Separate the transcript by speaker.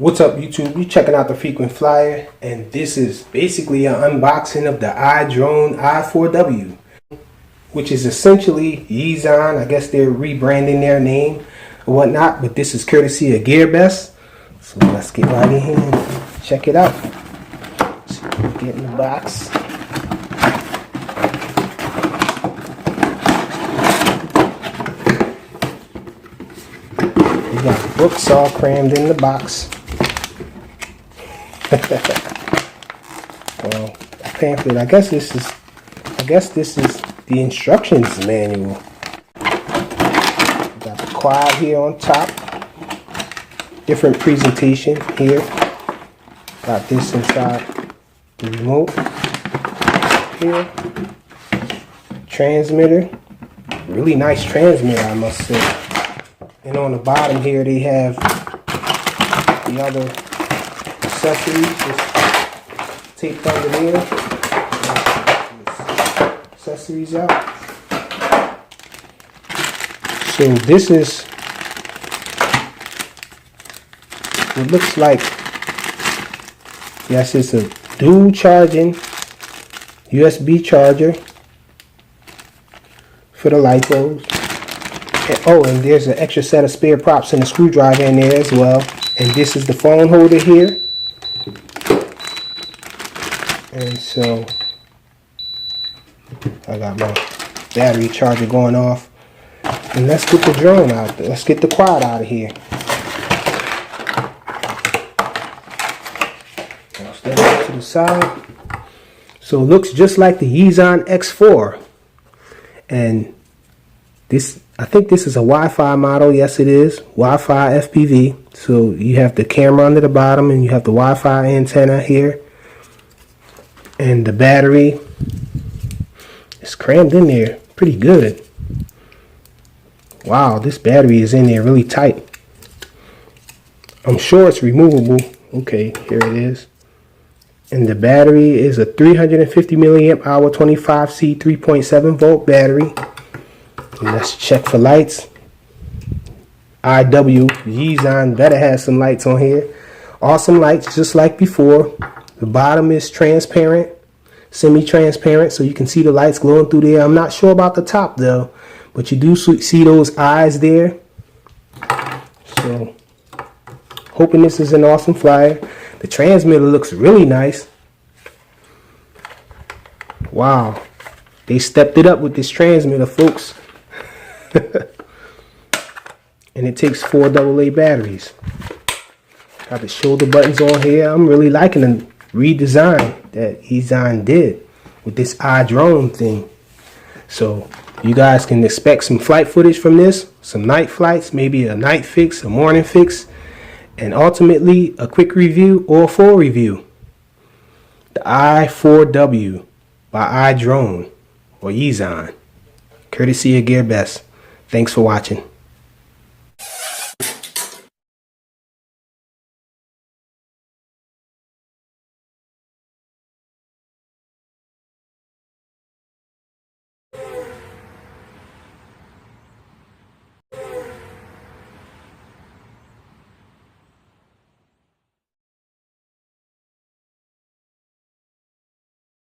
Speaker 1: What's up, YouTube? You checking out the Frequent Flyer, and this is basically an unboxing of the iDrone i4W, which is essentially Yizon. I guess they're rebranding their name or whatnot, but this is courtesy of GearBest. So let's get right in here and check it out. So get in the box. We got books all crammed in the box. Well, a pamphlet. I guess this is the instructions manual. Got the quad here on top. Different presentation here. Got this inside the remote here. Transmitter. Really nice transmitter, I must say. And on the bottom here they have the other accessories just taped under there. Accessories out. So this is what looks like. Yes, it's a dual charging USB charger for the lipos. Oh, and there's an extra set of spare props and a screwdriver in there as well. And this is the phone holder here. And so I got my battery charger going off. And let's get the drone out there. Let's get the quad out of here. I'll step it to the side. So it looks just like the Yizon X4. And this, I think this is a Wi-Fi model. Yes, it is. Wi-Fi FPV. So you have the camera under the bottom and you have the Wi-Fi antenna here. And the battery is crammed in there pretty good. Wow, this battery is in there really tight. I'm sure it's removable. Okay, here it is. And the battery is a 350 milliamp hour 25C 3.7 volt battery. And let's check for lights. IW Yizon better have some lights on here. Awesome lights just like before. The bottom is transparent, semi-transparent, so you can see the lights glowing through there. I'm not sure about the top though, but you do see those eyes there. So, hoping this is an awesome flyer. The transmitter looks really nice. Wow, they stepped it up with this transmitter, folks. And it takes 4 AA batteries. Got the shoulder buttons on here. I'm really liking the redesign that Yizon did with this iDrone thing. So you guys can expect some flight footage from this, some night flights, maybe a night fix, a morning fix, and ultimately a quick review or a full review. The i4W by iDrone or Yizon, courtesy of GearBest. Thanks for watching.